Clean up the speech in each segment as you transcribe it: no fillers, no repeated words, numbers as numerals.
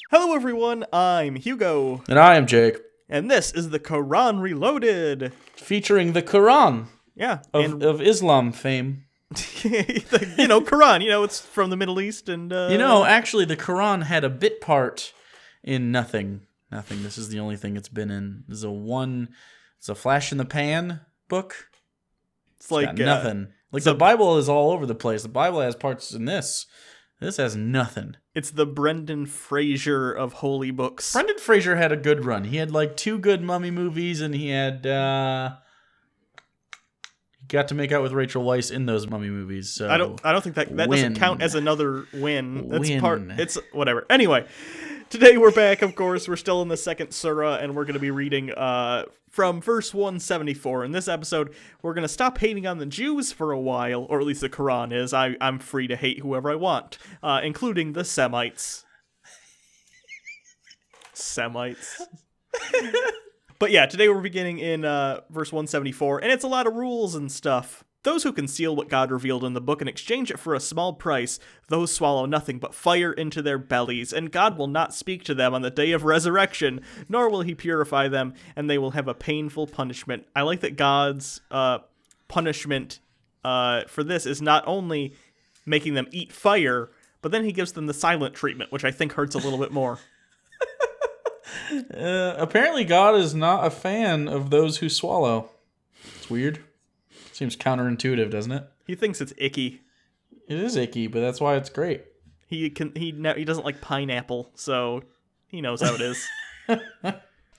Hello everyone, I'm Hugo. And I am Jake. And this is the Qur'an Reloaded. Featuring the Qur'an Yeah. of Islam fame. Qur'an, it's from the Middle East and... Actually the Qur'an had a bit part in Nothing. This is the only thing it's been in. It's a flash in the pan book. It's like got nothing. The Bible is all over the place. The Bible has parts in this. This has nothing. It's the Brendan Fraser of holy books. Brendan Fraser had a good run. He had two good mummy movies, and he had he got to make out with Rachel Weisz in those mummy movies. So I don't think that doesn't count as another win. It's whatever. Anyway, today we're back. Of course, we're still in the second surah, and we're going to be reading from verse 174. In this episode, we're going to stop hating on the Jews for a while, or at least the Quran is. I'm free to hate whoever I want, including the Semites. Semites. But yeah, today we're beginning in verse 174, and it's a lot of rules and stuff. Those who conceal what God revealed in the book and exchange it for a small price, those swallow nothing but fire into their bellies, and God will not speak to them on the day of resurrection, nor will he purify them, and they will have a painful punishment. I like that God's punishment for this is not only making them eat fire, but then he gives them the silent treatment, which I think hurts a little bit more. Apparently God is not a fan of those who swallow. It's weird. Seems counterintuitive, doesn't it? He thinks it's icky. It is icky, but that's why it's great. He doesn't like pineapple, so he knows how it is.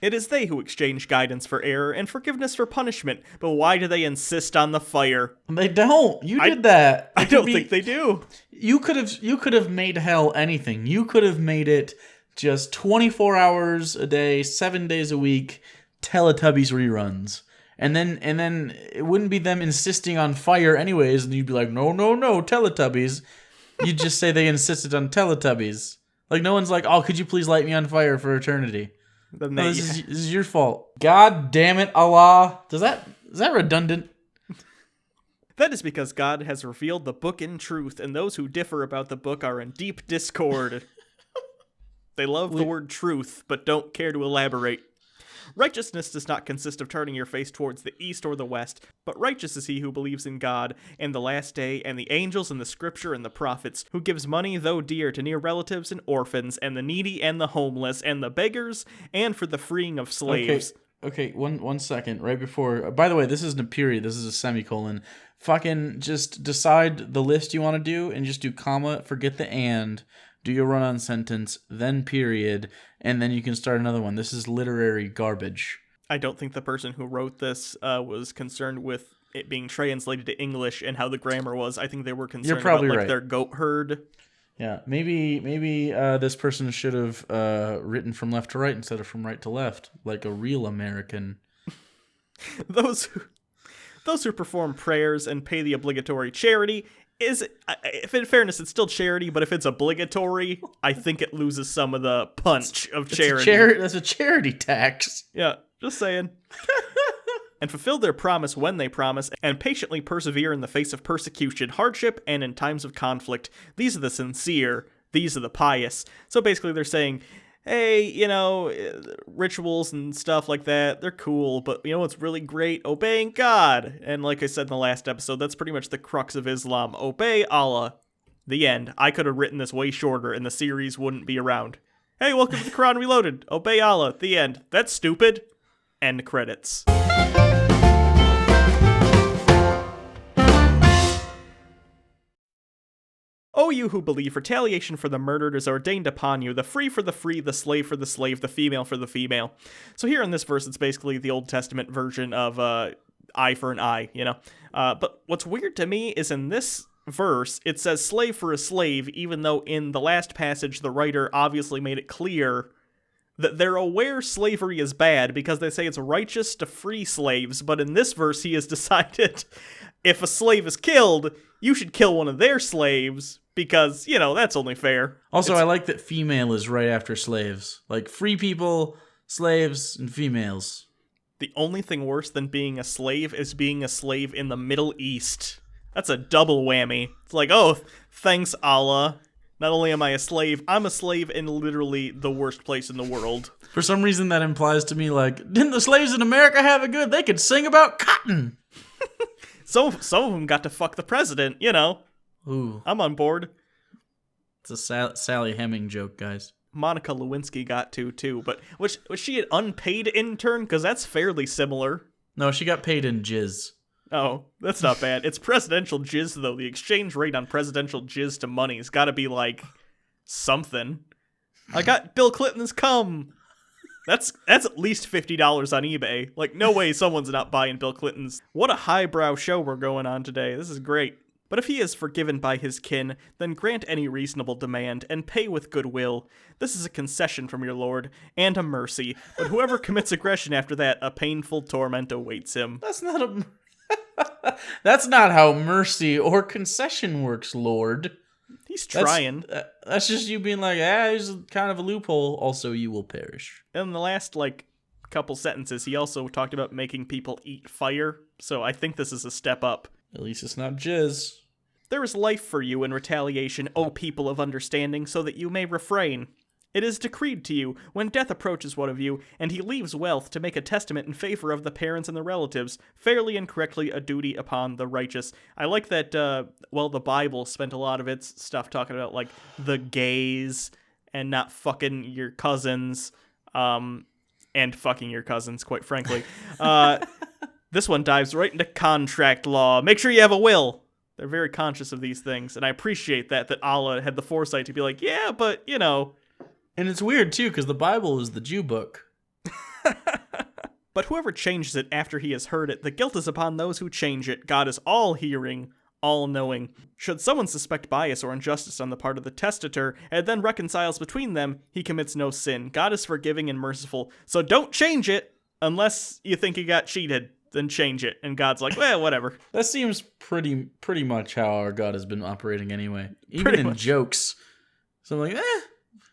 It is they who exchange guidance for error and forgiveness for punishment, but why do they insist on the fire? They don't. You did that. I don't think they do. You could have made hell anything. You could have made it just 24 hours a day, 7 days a week, Teletubbies reruns. And then it wouldn't be them insisting on fire anyways, and you'd be like, no, Teletubbies. You'd just say they insisted on Teletubbies. Like, no one's like, oh, could you please light me on fire for eternity? This is your fault. God damn it, Allah. Is that redundant? That is because God has revealed the book in truth, and those who differ about the book are in deep discord. They love the word truth, but don't care to elaborate. Righteousness does not consist of turning your face towards the east or the west, but righteous is he who believes in God, and the last day, and the angels, and the scripture, and the prophets, who gives money, though dear, to near relatives and orphans, and the needy and the homeless, and the beggars, and for the freeing of slaves. Okay, one second. Right before... By the way, this isn't a period, this is a semicolon. Fucking just decide the list you want to do, and just do comma, forget the and... Do your run-on sentence, then period, and then you can start another one. This is literary garbage. I don't think the person who wrote this was concerned with it being translated to English and how the grammar was. I think they were concerned about their goat herd. Yeah, maybe this person should have written from left to right instead of from right to left, like a real American. Those who perform prayers and pay the obligatory charity. If in fairness, it's still charity, but if it's obligatory, I think it loses some of the punch of charity. That's a charity tax. Yeah, just saying. And fulfill their promise when they promise, and patiently persevere in the face of persecution, hardship, and in times of conflict. These are the sincere. These are the pious. So basically they're saying, hey, rituals and stuff like that, they're cool, but you know what's really great? Obeying God. And like I said in the last episode, that's pretty much the crux of Islam. Obey Allah. The end. I could have written this way shorter and the series wouldn't be around. Hey, welcome to the Quran Reloaded. Obey Allah. The end. That's stupid. End credits. O you who believe, retaliation for the murdered is ordained upon you, the free for the free, the slave for the slave, the female for the female. So here in this verse, it's basically the Old Testament version of eye for an eye, But what's weird to me is in this verse, it says slave for a slave, even though in the last passage, the writer obviously made it clear that they're aware slavery is bad because they say it's righteous to free slaves, but in this verse, he has decided if a slave is killed, you should kill one of their slaves because, that's only fair. Also, I like that female is right after slaves. Like, free people, slaves, and females. The only thing worse than being a slave is being a slave in the Middle East. That's a double whammy. It's like, oh, thanks, Allah. Not only am I a slave, I'm a slave in literally the worst place in the world. For some reason, that implies to me, like, didn't the slaves in America have it good? They could sing about cotton. So some of them got to fuck the president, you know. Ooh. I'm on board. It's a Sally Heming joke, guys. Monica Lewinsky got to, too. But was she an unpaid intern? Because that's fairly similar. No, she got paid in jizz. Oh, that's not bad. It's presidential jizz, though. The exchange rate on presidential jizz to money's got to be, like, something. I got Bill Clinton's cum. That's at least $50 on eBay. Like, no way someone's not buying Bill Clinton's. What a highbrow show we're going on today. This is great. But if he is forgiven by his kin, then grant any reasonable demand, and pay with goodwill. This is a concession from your lord, and a mercy. But whoever commits aggression after that, a painful torment awaits him. That's not a... That's not how mercy or concession works, Lord. He's trying. That's just you being like, there's kind of a loophole. Also, you will perish. In the last, couple sentences, he also talked about making people eat fire. So I think this is a step up. At least it's not jizz. There is life for you in retaliation, O people of understanding, so that you may refrain. It is decreed to you, when death approaches one of you, and he leaves wealth, to make a testament in favor of the parents and the relatives, fairly and correctly a duty upon the righteous. I like that, the Bible spent a lot of its stuff talking about, the gays, and not fucking your cousins, and fucking your cousins, quite frankly. This one dives right into contract law. Make sure you have a will. They're very conscious of these things, and I appreciate that Allah had the foresight to be like, yeah, but, you know... And it's weird, too, because the Bible is the Jew book. But whoever changes it after he has heard it, the guilt is upon those who change it. God is all-hearing, all-knowing. Should someone suspect bias or injustice on the part of the testator, and then reconciles between them, he commits no sin. God is forgiving and merciful, so don't change it unless you think you got cheated. Then change it. And God's like, well, whatever. That seems pretty much how our God has been operating anyway. Even Pretty in much. Jokes. So I'm like,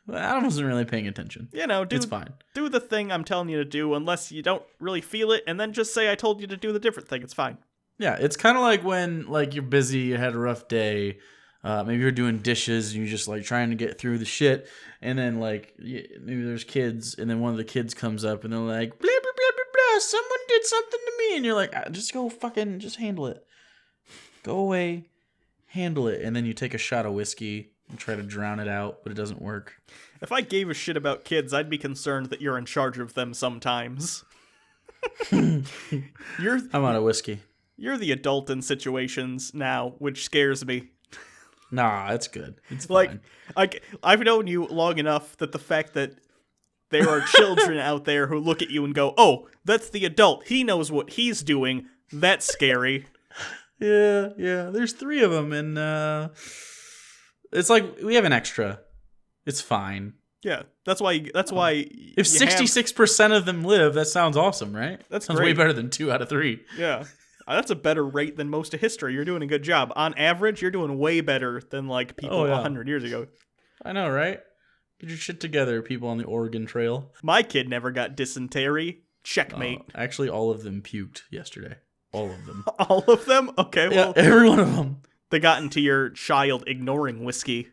I wasn't really paying attention. You know, It's fine. Do the thing I'm telling you to do unless you don't really feel it, and then just say I told you to do the different thing. It's fine. Yeah, it's kind of like when you're busy, you had a rough day, maybe you're doing dishes, and you're just trying to get through the shit, and then maybe there's kids, and then one of the kids comes up, and they're like, blah, blah, blah, blah, blah, someone did something to me, and you're like, just go just handle it. Go away, handle it, and then you take a shot of whiskey and try to drown it out, but it doesn't work. If I gave a shit about kids, I'd be concerned that you're in charge of them sometimes. I'm out of whiskey. You're the adult in situations now, which scares me. Nah, it's good. It's fine. I've known you long enough that the fact that there are children out there who look at you and go, oh, that's the adult. He knows what he's doing. That's scary. Yeah. There's 3 of them, and it's like we have an extra. It's fine. Yeah, that's why. If 66% of them live, that sounds awesome, right? That sounds great. way better than 2 out of 3. Yeah, that's a better rate than most of history. You're doing a good job. On average, you're doing way better than people 100 years ago. I know, right? Get your shit together, people on the Oregon Trail. My kid never got dysentery. Checkmate. Actually, all of them puked yesterday. All of them. All of them? Okay, well, yeah, every one of them. They got into your child ignoring whiskey.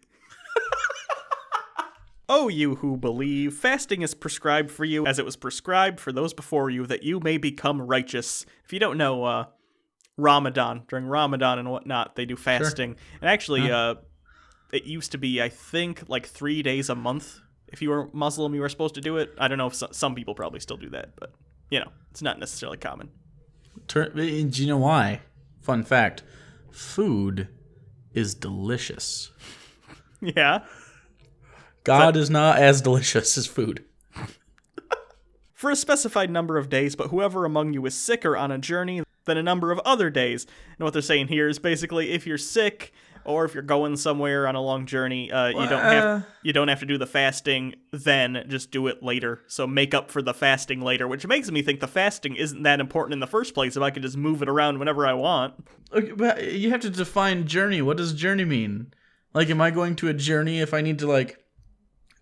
O you who believe, fasting is prescribed for you as it was prescribed for those before you, that you may become righteous. If you don't know, Ramadan, during Ramadan and whatnot, they do fasting. Sure. And actually, it used to be, I think, 3 days a month. If you were Muslim, you were supposed to do it. I don't know if some people probably still do that, but, it's not necessarily common. Do you know why? Fun fact. Food is delicious. Yeah. God is not as delicious as food. For a specified number of days, but whoever among you is sick or on a journey, then a number of other days. And what they're saying here is basically if you're sick or if you're going somewhere on a long journey, you don't have to do the fasting then, just do it later. So make up for the fasting later, which makes me think the fasting isn't that important in the first place if I could just move it around whenever I want. Okay, but you have to define journey. What does journey mean? Am I going to a journey if I need to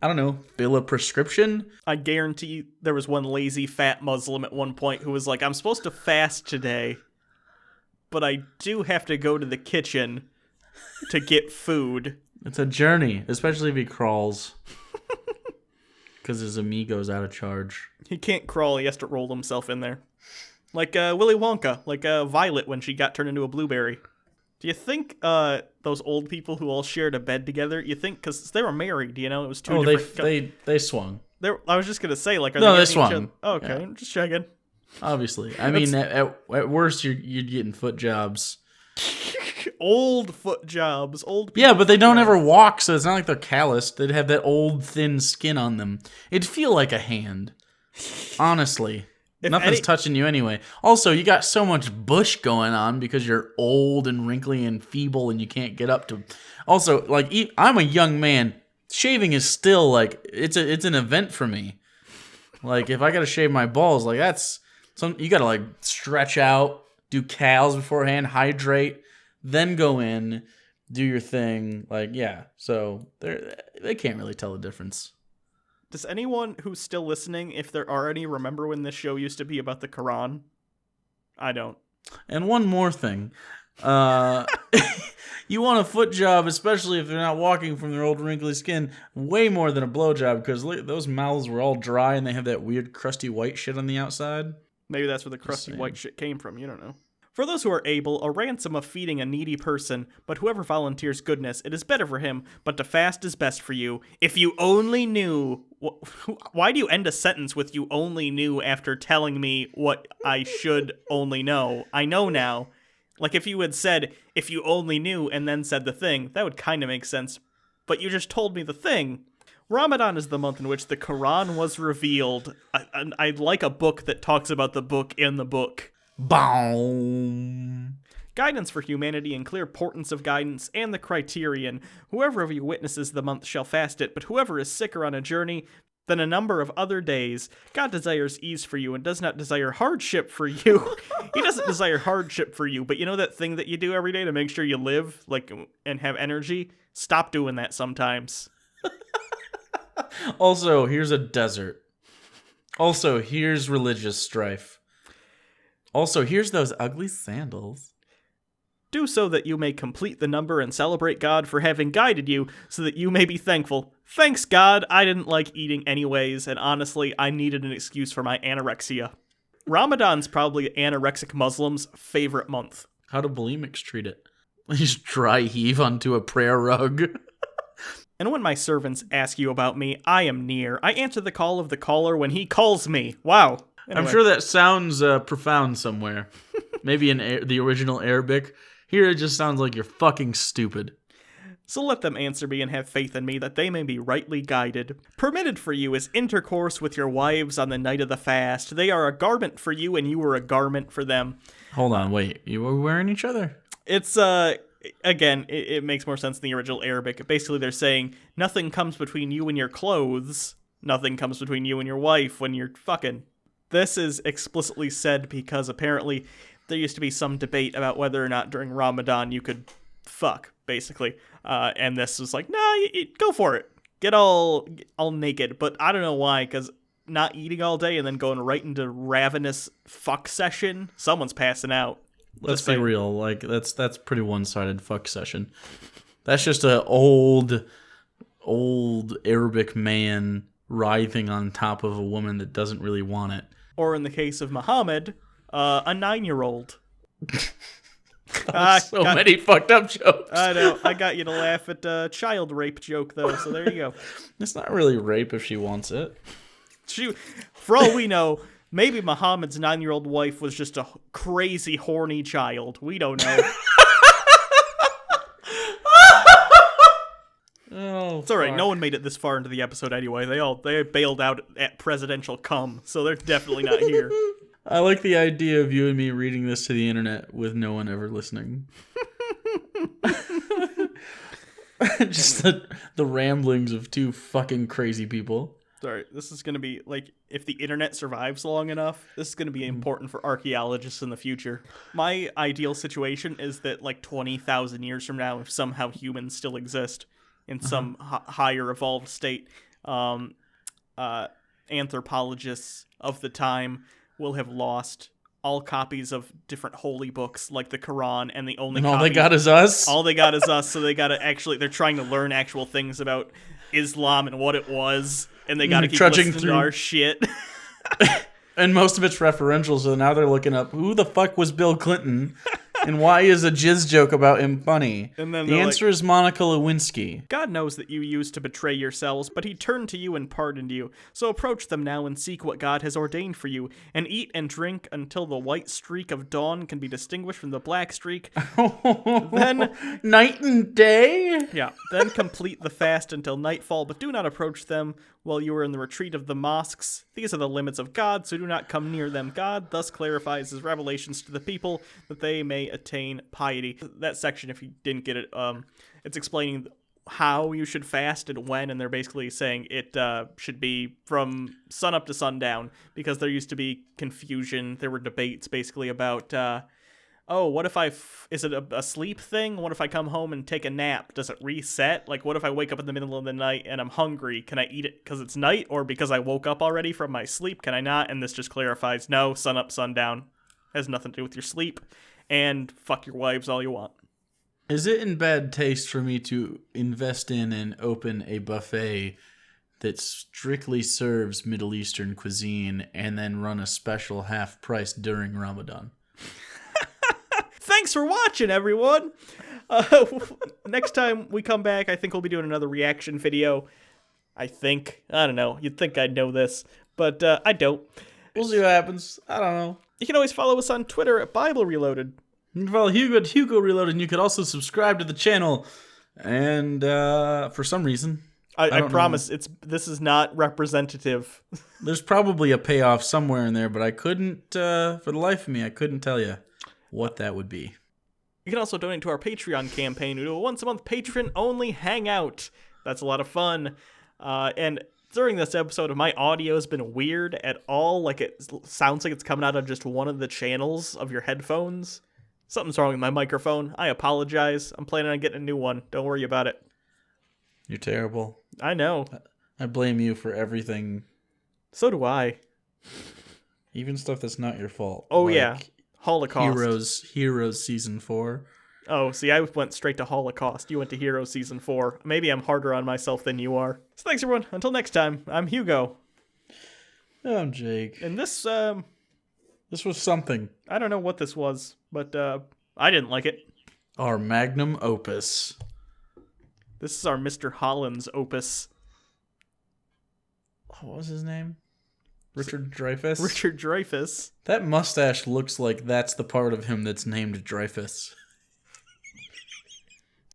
I don't know, fill a prescription? I guarantee there was one lazy fat Muslim at one point who was like, I'm supposed to fast today, but I do have to go to the kitchen to get food. It's a journey, especially if he crawls. Because his amigo's out of charge. He can't crawl, he has to roll himself in there. Like Willy Wonka, like Violet when she got turned into a blueberry. Do you think those old people who all shared a bed together, you think, because they were married, you know, it was two different... they swung. I was just going to say, like, are no, they swung. Oh, okay, yeah. Just checking. Obviously. I mean, at worst, you're getting foot jobs. Old foot jobs. Yeah, but they don't ever walk, so it's not like they're calloused. They'd have that old, thin skin on them. It'd feel like a hand. Honestly. Nothing's touching you anyway. Also, you got so much bush going on because you're old and wrinkly and feeble and you can't get up to... Also, like, I'm a young man. Shaving is still, like, it's an event for me. Like, if I gotta shave my balls, like, that's... you gotta, like, stretch out, do cals beforehand, hydrate, then go in, do your thing. Like, yeah. So, they can't really tell the difference. Does anyone who's still listening, if there are any, remember when this show used to be about the Qur'an? I don't. And one more thing. You want a foot job, especially if they're not walking from their old wrinkly skin, way more than a blowjob, because those mouths were all dry and they have that weird crusty white shit on the outside. Maybe that's where the crusty white shit came from. You don't know. For those who are able, a ransom of feeding a needy person, but whoever volunteers goodness, it is better for him, but to fast is best for you. If you only knew... Why do you end a sentence with you only knew after telling me what I should only know? I know now. Like, if you had said, if you only knew, and then said the thing, that would kind of make sense. But you just told me the thing. Ramadan is the month in which the Qur'an was revealed. I'd like a book that talks about the book in the book. Boom. Guidance for humanity and clear portents of guidance and the criterion. Whoever of you witnesses the month shall fast it, but whoever is sick or on a journey, than a number of other days. God desires ease for you and does not desire hardship for you. He doesn't desire hardship for you, but you know that thing that you do every day to make sure you live, like, and have energy? Stop doing that sometimes. Also, here's a desert. Also, here's religious strife. Also, here's those ugly sandals. Do so that you may complete the number and celebrate God for having guided you, so that you may be thankful. Thanks, God, I didn't like eating anyways, and honestly, I needed an excuse for my anorexia. Ramadan's probably anorexic Muslims' favorite month. How do bulimics treat it? They just dry heave onto a prayer rug. And when my servants ask you about me, I am near. I answer the call of the caller when he calls me. Wow. Anyway. I'm sure that sounds profound somewhere. Maybe in the original Arabic. Here it just sounds like you're fucking stupid. So let them answer me and have faith in me that they may be rightly guided. Permitted for you is intercourse with your wives on the night of the fast. They are a garment for you and you are a garment for them. Hold on, wait. You were wearing each other? It's, again, it makes more sense in the original Arabic. Basically, they're saying, nothing comes between you and your clothes. Nothing comes between you and your wife when you're fucking. This is explicitly said because apparently there used to be some debate about whether or not during Ramadan you could fuck, basically. And this was like, nah, go for it. Get all naked. But I don't know why, because not eating all day and then going right into ravenous fuck session, someone's passing out. Let's be real. Like, that's pretty one-sided fuck session. That's just a old Arabic man writhing on top of a woman that doesn't really want it. Or in the case of Muhammad, a 9-year-old. Many fucked up jokes. I know. I got you to laugh at a child rape joke, though, so there you go. It's not really rape if she wants it. For all we know, maybe Muhammad's 9-year-old wife was just a crazy, horny child. We don't know. It's all right. No one made it this far into the episode anyway. They bailed out at presidential cum, so they're definitely not here. I like the idea of you and me reading this to the internet with no one ever listening. Just the ramblings of two fucking crazy people. Sorry, this is going to be, like, if the internet survives long enough, this is going to be important for archaeologists in the future. My ideal situation is that, like, 20,000 years from now, if somehow humans still exist in some higher evolved state, anthropologists of the time will have lost all copies of different holy books like the Qur'an, and the only And all copy, they got is us? all they got is us. So they got to actually, they're trying to learn actual things about Islam and what it was, and they got to keep trudging listening through to our shit. And most of it's referential, so now they're looking up, who the fuck was Bill Clinton? And why is a jizz joke about him funny? And then the answer is Monica Lewinsky. God knows that you used to betray yourselves, but he turned to you and pardoned you. So approach them now and seek what God has ordained for you, and eat and drink until the white streak of dawn can be distinguished from the black streak. Then night and day? Yeah, then complete the fast until nightfall, but do not approach them while you are in the retreat of the mosques. These are the limits of God, so do not come near them. God thus clarifies his revelations to the people that they may attain piety. That section, if you didn't get it, it's explaining how you should fast and when, and they're basically saying it should be from sunup to sundown, because there used to be confusion. There were debates basically about what if is it a sleep thing? What if I come home and take a nap? Does it reset? Like, what if I wake up in the middle of the night and I'm hungry? Can I eat it because it's night, or because I woke up already from my sleep? Can I not? And this just clarifies, no, sun up, sundown has nothing to do with your sleep, and fuck your wives all you want. Is it in bad taste for me to invest in and open a buffet that strictly serves Middle Eastern cuisine and then run a special half price during Ramadan? Thanks for watching, everyone. Next time we come back, I think we'll be doing another reaction video. I don't know. You'd think I'd know this, but I don't. We'll see what happens. I don't know. You can always follow us on Twitter at Bible Reloaded. You can follow Hugo at Hugo Reloaded, and you could also subscribe to the channel. And for some reason, I promise this is not representative. There's probably a payoff somewhere in there, but I couldn't, for the life of me, I couldn't tell you what that would be. You can also donate to our Patreon campaign. We do a once-a-month patron-only hangout. That's a lot of fun. And during this episode, if my audio has been weird at all, like it sounds like it's coming out of just one of the channels of your headphones, something's wrong with my microphone. I apologize. I'm planning on getting a new one. Don't worry about it. You're terrible. I know. I blame you for everything. So do I. Even stuff that's not your fault. Oh, yeah. Holocaust. Heroes Season 4. Oh, see, I went straight to Holocaust. You went to Heroes Season 4. Maybe I'm harder on myself than you are. So thanks, everyone. Until next time, I'm Hugo. I'm Jake. And this was something. I don't know what this was, but I didn't like it. Our magnum opus. This is our Mr. Holland's opus. What was his name? Richard Dreyfuss? Richard Dreyfuss. That mustache looks like that's the part of him that's named Dreyfuss.